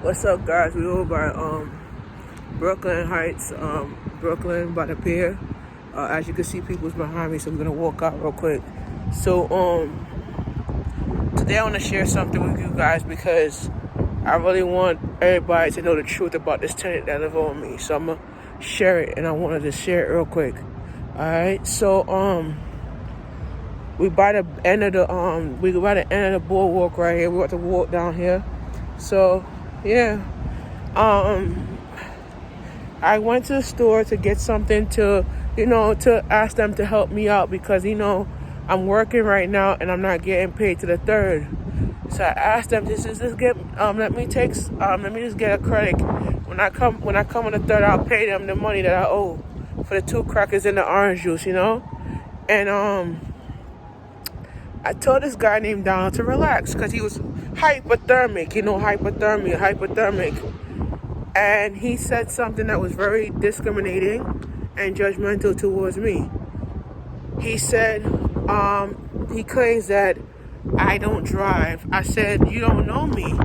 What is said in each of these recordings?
What's up, guys? We over by Brooklyn Heights, Brooklyn by the pier. As you can see, people's behind me, so we're gonna walk out real quick. So today I want to share something with you guys because I really want everybody to know the truth about this tenant that live on me. So I'm gonna share it, and I wanted to share it real quick. All right. So we by the end of the boardwalk right here. We got to walk down here. So yeah. I went to the store to get something to ask them to help me out because, I'm working right now and I'm not getting paid to the 3rd. So I asked them, let me just get a credit. When I come on the 3rd, I'll pay them the money that I owe for the 2 crackers and the orange juice, And I told this guy named Donald to relax because he was hypothermic, hypothermic. And he said something that was very discriminating and judgmental towards me. He said, he claims that I don't drive. I said, you don't know me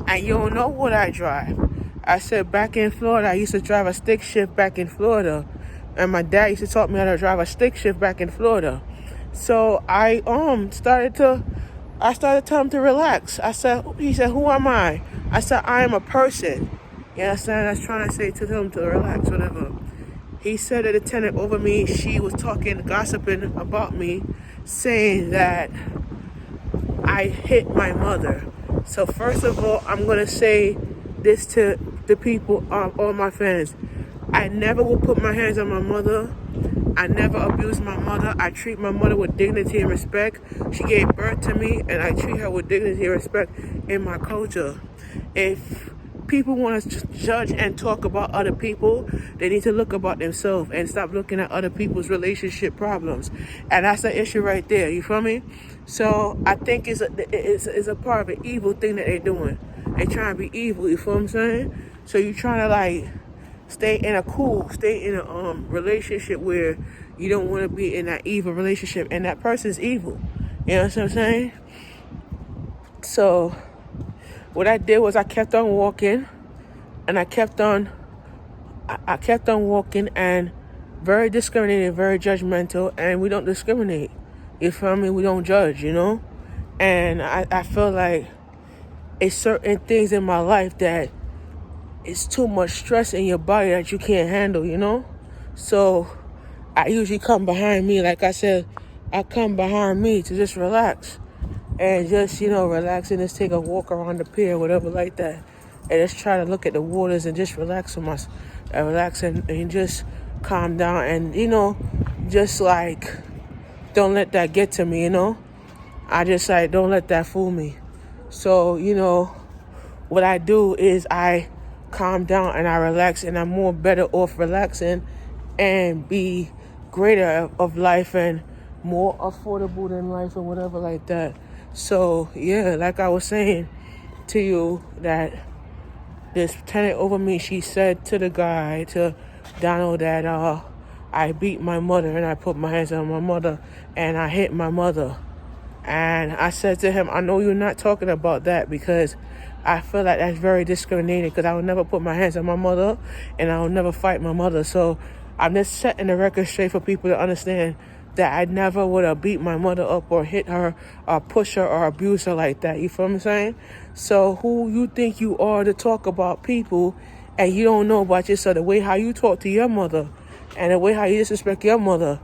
and you don't know what I drive. I said, back in Florida, I used to drive a stick shift back in Florida. And my dad used to taught me how to drive a stick shift back in Florida. So I started telling him to relax. He said, who am I? I said, I am a person. You understand? I was trying to say to him to relax, whatever. He said that the tenant over me, she was gossiping about me, saying that I hit my mother. So first of all, I'm going to say this to the people, all my fans. I never will put my hands on my mother. I never abuse my mother. I treat my mother with dignity and respect. She gave birth to me, and I treat her with dignity and respect in my culture. If people want to judge and talk about other people, they need to look about themselves and stop looking at other people's relationship problems. And that's the issue right there. You feel me? So I think it's a part of an evil thing that they're doing. They're trying to be evil. You feel what I'm saying? So you're trying to stay in a relationship where you don't want to be in that evil relationship, and that person's evil. You know what I'm saying? So what I did was I kept on walking, and I kept on walking, and very discriminating, very judgmental, and we don't discriminate. You feel me? We don't judge, And I feel like it's certain things in my life that it's too much stress in your body that you can't handle, So I usually come behind me, like I said, I come behind me to just relax. And just, relax and just take a walk around the pier, whatever like that. And just try to look at the waters and just relax and just calm down. And, just don't let that get to me, I just don't let that fool me. So, what I do is I calm down and I relax, and I'm more better off relaxing and be greater of life and more affordable than life or whatever like that. So yeah, like I was saying to you, that this tenant over me, she said to the guy, to Donald, that I beat my mother and I put my hands on my mother and I hit my mother. And I said to him, I know you're not talking about that because I feel like that's very discriminating, because I would never put my hands on my mother and I would never fight my mother. So I'm just setting the record straight for people to understand that I never would have beat my mother up or hit her or push her or abuse her like that. You feel what I'm saying? So who you think you are to talk about people and you don't know about yourself? The way how you talk to your mother, and the way how you disrespect your mother,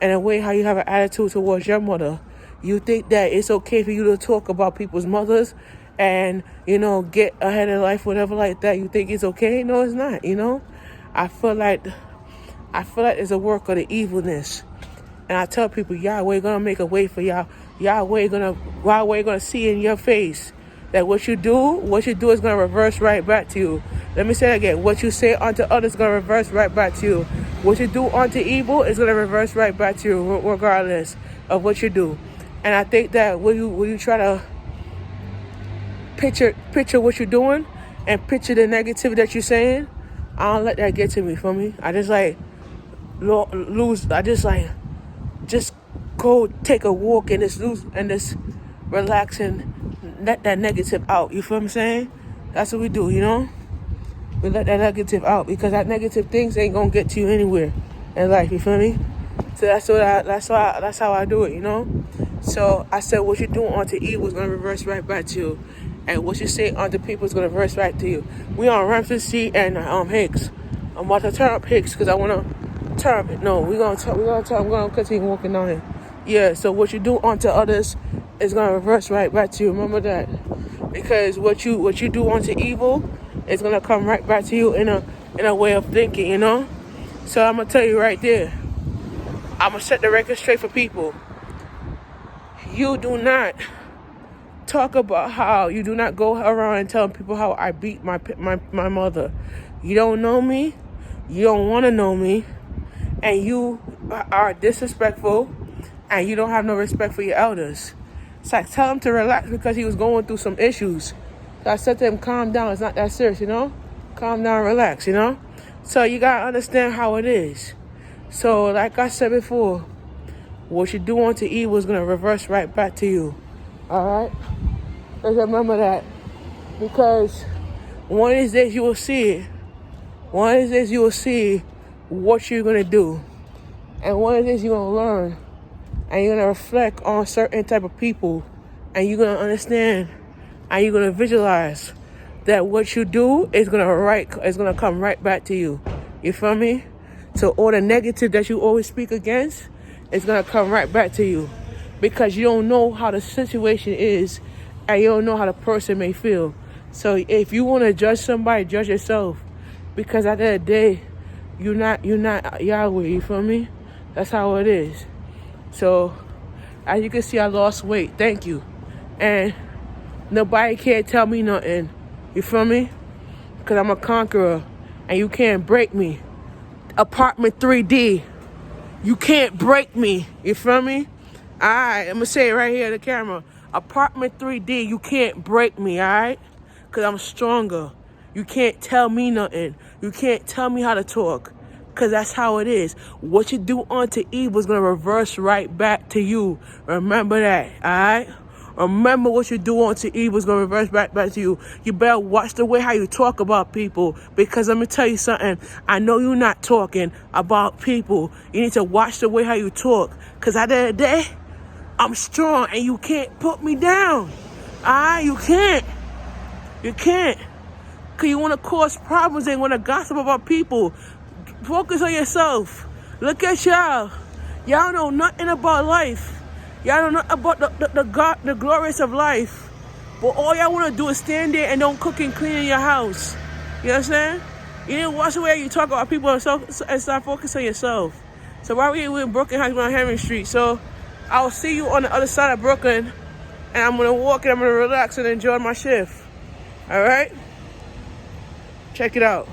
and the way how you have an attitude towards your mother. You think that it's okay for you to talk about people's mothers and, get ahead of life, whatever like that. You think it's okay? No, it's not, I feel like it's a work of the evilness. And I tell people, Yahweh gonna make a way for y'all. Yahweh gonna see in your face that what you do is gonna reverse right back to you. Let me say that again. What you say unto others is gonna reverse right back to you. What you do unto evil is gonna reverse right back to you, regardless of what you do. And I think that when you try to picture what you're doing and picture the negativity that you're saying, I don't let that get to me. For me, I just just go take a walk and just relax and let that negative out. You feel what I'm saying? That's what we do, you know? We let that negative out because that negative things ain't gonna get to you anywhere in life, you feel me? So that's how I do it, you know? So I said what you do unto evil is gonna reverse right back to you. And what you say unto people is gonna reverse right to you. We on Ramsey C and Hicks. I'm about to turn up Hicks because I wanna turn up. No, we're gonna continue walking down here. Yeah, so what you do unto others is gonna reverse right back to you. Remember that. Because what you do unto evil is gonna come right back to you in a way of thinking, you know? So I'm gonna tell you right there. I'm gonna set the record straight for people. You do not talk about how you do not go around and tell people how I beat my mother. You don't know me. You don't want to know me. And you are disrespectful. And you don't have no respect for your elders. So I tell him to relax because he was going through some issues. So I said to him, calm down. It's not that serious, you know? Calm down, relax, you know? So you got to understand how it is. So like I said before, what you do unto evil is going to reverse right back to you. All right? Just remember that. Because one of these days you will see it. One of these days you will see what you're going to do. And one of these days you're going to learn. And you're going to reflect on certain type of people. And you're going to understand. And you're going to visualize that what you do is going to come right back to you. You feel me? So all the negative that you always speak against is going to come right back to you. Because you don't know how the situation is. And you don't know how the person may feel. So if you want to judge somebody, judge yourself. Because at the end of the day, you're not Yahweh. You feel me? That's how it is. So, as you can see, I lost weight. Thank you. And nobody can't tell me nothing. You feel me? Because I'm a conqueror. And you can't break me. Apartment 3D. You can't break me. You feel me? Alright, I'm going to say it right here on the camera. Apartment 3D, you can't break me, alright? Because I'm stronger. You can't tell me nothing. You can't tell me how to talk. Because that's how it is. What you do unto evil is going to reverse right back to you. Remember that, alright? Remember what you do unto evil is going to reverse back to you. You better watch the way how you talk about people. Because let me tell you something. I know you're not talking about people. You need to watch the way how you talk. Because at the end of the day, I'm strong and you can't put me down. Alright? You can't. You can't. Because you want to cause problems and want to gossip about people. Focus on yourself. Look at y'all. Y'all know nothing about life. Y'all know nothing about the glorious of life. But all y'all want to do is stand there and don't cook and clean in your house. You understand? You need to watch the way you talk about people and start focusing on yourself. So while we're in Brooklyn Heights, we're on Henry Street. So I'll see you on the other side of Brooklyn. And I'm going to walk and I'm going to relax and enjoy my shift. All right? Check it out.